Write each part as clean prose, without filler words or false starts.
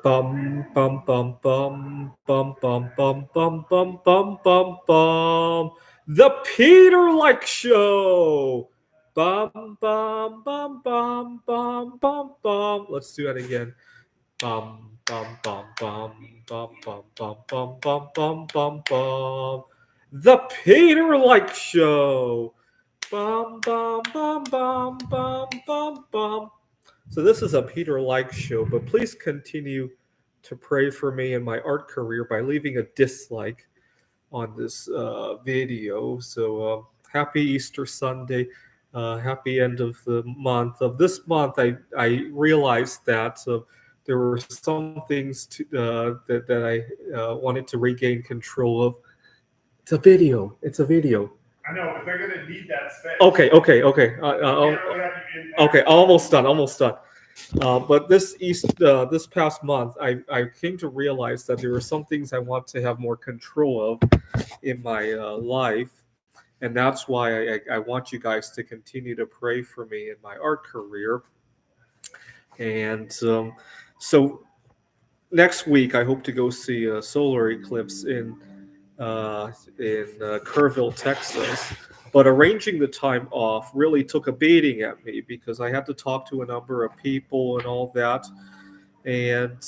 Bum bum bum bum bum bum bum bum bum bum bum bum. The Peter Like Show. Bum bum bum bum bum bum bum. Let's do that again. Bum bum bum bum bum bum bum bum bum bum bum bum. The Peter Like Show. Bum bum bum bum bum bum bum. So this is a Peter Like Show, but please continue to pray for me in my art career by leaving a dislike on this video. So happy Easter Sunday. Happy end of the month. Of this month, I realized that there were some things that I wanted to regain control of. It's a video. It's a video. I know, but they're gonna need that space. Okay. Can't really have you in Okay, almost done. Almost done. But this past month, I came to realize that there were some things I want to have more control of in my life, and that's why I want you guys to continue to pray for me in my art career. And so next week, I hope to go see a solar eclipse in Kerrville, Texas. But arranging the time off really took a beating at me because I had to talk to a number of people and all that. And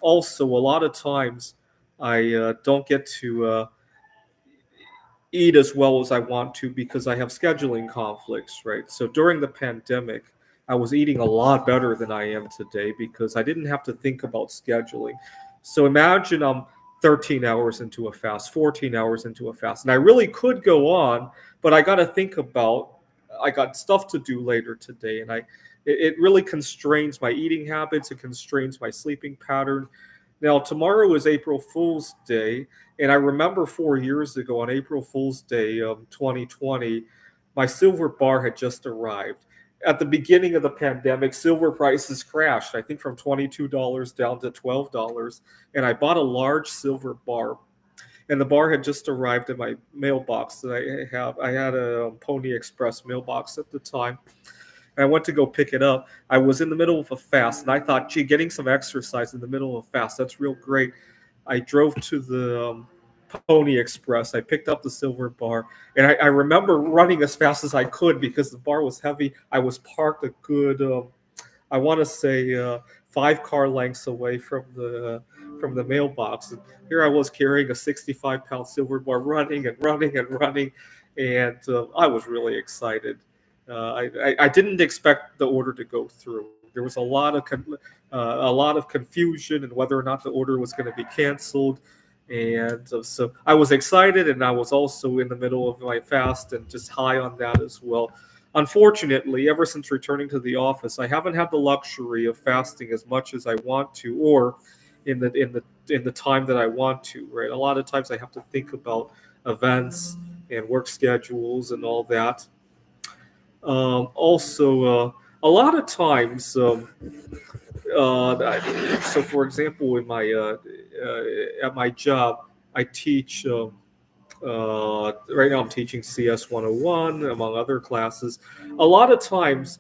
also, a lot of times, I don't get to eat as well as I want to because I have scheduling conflicts, right? So during the pandemic, I was eating a lot better than I am today because I didn't have to think about scheduling. So imagine I'm 13 hours into a fast, 14 hours into a fast, and I really could go on, but I got to think about I got stuff to do later today, and it really constrains my eating habits. It constrains my sleeping pattern. Now, tomorrow is April Fool's Day, and I remember 4 years ago on April Fool's Day, 2020, my silver bar had just arrived. At the beginning of the pandemic, silver prices crashed, I think from $22 down to $12. And I bought a large silver bar. And the bar had just arrived in my mailbox that I have. I had a Pony Express mailbox at the time. And I went to go pick it up. I was in the middle of a fast, and I thought, gee, getting some exercise in the middle of a fast, that's real great. I drove to the Pony Express. I picked up the silver bar, and I remember running as fast as I could because the bar was heavy. I was parked a good, I want to say, 5 car lengths away from the mailbox. And here I was carrying a 65-pound silver bar, running and running and running, and I was really excited. I didn't expect the order to go through. There was a lot of confusion and whether or not the order was going to be canceled, and so I was excited, and I was also in the middle of my fast and just high on that as well. Unfortunately, ever since returning to the office, I haven't had the luxury of fasting as much as I want to, or in the time that I want to. Right, a lot of times I have to think about events and work schedules and all that. Also, a lot of times, so for example, in my at my job, I teach. Right now, I'm teaching CS 101 among other classes. A lot of times,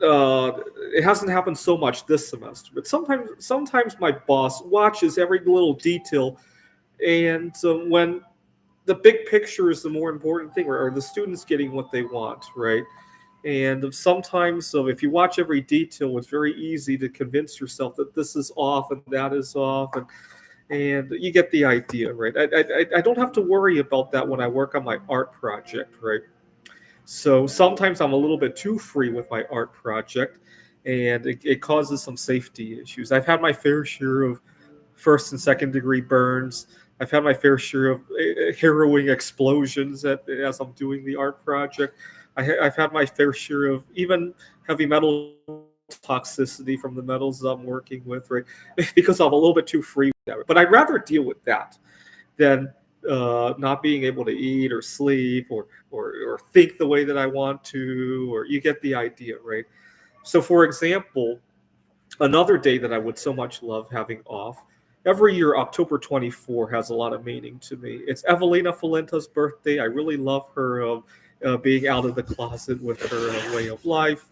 uh, it hasn't happened so much this semester, but sometimes my boss watches every little detail, and when the big picture is the more important thing, or the students getting what they want, right? And sometimes, so if you watch every detail, it's very easy to convince yourself that this is off and that is off, and you get the idea, right? I don't have to worry about that when I work on my art project, right? So sometimes I'm a little bit too free with my art project, and it causes some safety issues. I've had my fair share of first and second degree burns. I've had my fair share of harrowing explosions as I'm doing the art project. I've had my fair share of even heavy metal toxicity from the metals I'm working with, right? Because I'm a little bit too free with that. But I'd rather deal with that than not being able to eat or sleep or think the way that I want to, or you get the idea, right? So, for example, another day that I would so much love having off. Every year, October 24 has a lot of meaning to me. It's Evelina Falenta's birthday. I really love her being out of the closet with her way of life.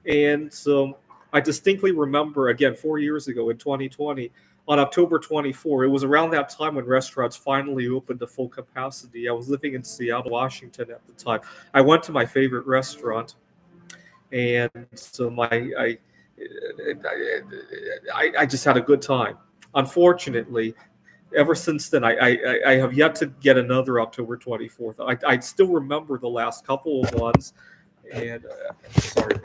And so I distinctly remember, again, 4 years ago in 2020, on October 24, it was around that time when restaurants finally opened to full capacity. I was living in Seattle, Washington at the time. I went to my favorite restaurant, and so I just had a good time. Unfortunately, ever since then, I have yet to get another October 24th. I still remember the last couple of ones, and sorry.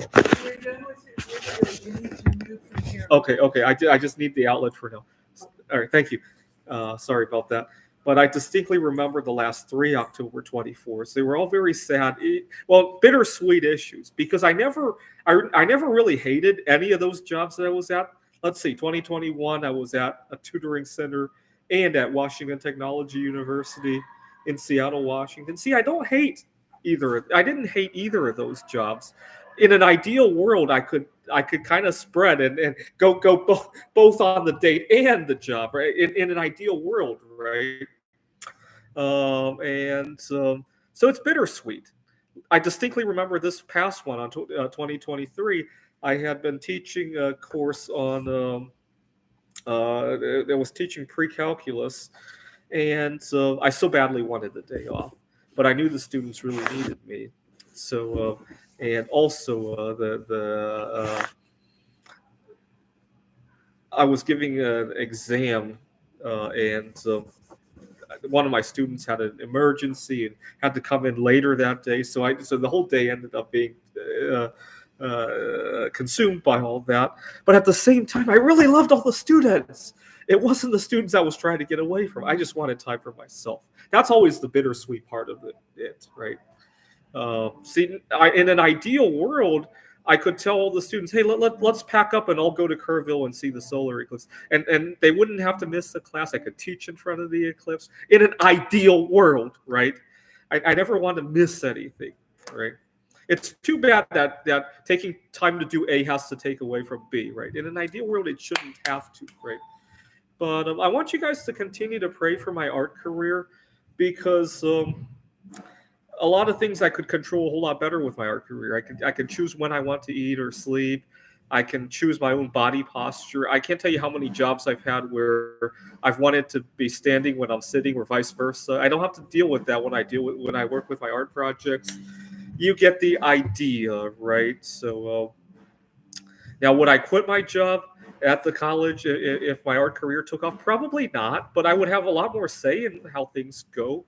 We're done with it. You need to move from here. Okay. I just need the outlet for now. All right, thank you. Sorry about that. But I distinctly remember the last 3 October 24th. They were all very sad, well, bittersweet issues, because I never really hated any of those jobs that I was at. Let's see, 2021, I was at a tutoring center and at Washington Technology University in Seattle, Washington. See, I didn't hate either of those jobs. In an ideal world, I could kind of spread and go both on the date and the job, right? In an ideal world, right? So it's bittersweet. I distinctly remember this past one on 2023. I had been teaching a course on that was teaching pre-calculus, and so I so badly wanted the day off, but I knew the students really needed me. So and also I was giving an exam, and one of my students had an emergency and had to come in later that day. So the whole day ended up being consumed by all that. But at the same time, I really loved all the students. It wasn't the students I was trying to get away from. I just wanted time for myself. That's always the bittersweet part of it, right? In an ideal world, I could tell all the students, hey, let's pack up and all go to Kerrville and see the solar eclipse. And they wouldn't have to miss the class. I could teach in front of the eclipse in an ideal world, right? I never want to miss anything, right? It's too bad that taking time to do A has to take away from B, right? In an ideal world, it shouldn't have to, right? But I want you guys to continue to pray for my art career, because a lot of things I could control a whole lot better with my art career. I can choose when I want to eat or sleep. I can choose my own body posture. I can't tell you how many jobs I've had where I've wanted to be standing when I'm sitting, or vice versa. I don't have to deal with that when I work with my art projects. You get the idea, right? So now, would I quit my job at the college if my art career took off? Probably not, but I would have a lot more say in how things go.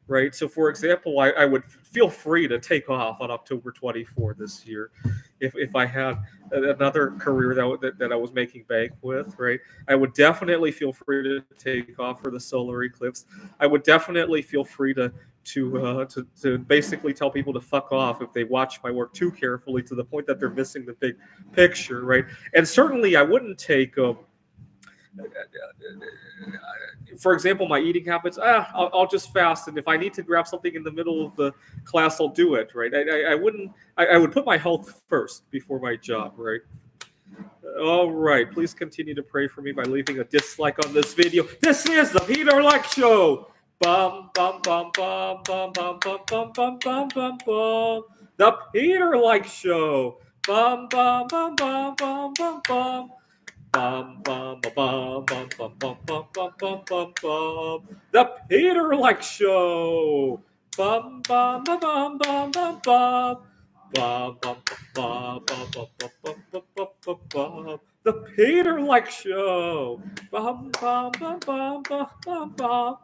Right. So, for example, I would feel free to take off on October 24 this year if I had another career that I was making bank with. Right. I would definitely feel free to take off for the solar eclipse. I would definitely feel free to basically tell people to fuck off if they watch my work too carefully to the point that they're missing the big picture. Right. And certainly I wouldn't take for example, my eating habits, I'll just fast, and if I need to grab something in the middle of the class, I'll do it, right? I would put my health first before my job, right? All right, please continue to pray for me by leaving a dislike on this video. This is the Peter Leck Show. Bum, bum, bum, bum, bum, bum, bum, bum, bum, bum, bum, bum. The Peter Leck Show. Bum, bum, bum, bum, bum, bum, bum. Bum, bum, bum, bum, bum, bum, bum, bum, bum, bum, bum. The Peter Leck Show. Bum, bum, bum, bum, bum, bum, bum. Bum, bum, bum, bum, bum, bum, bum, bum, bum, bum, bum. The Peter Leck Show. Bum, bum, bum, bum, bum, bum, bum.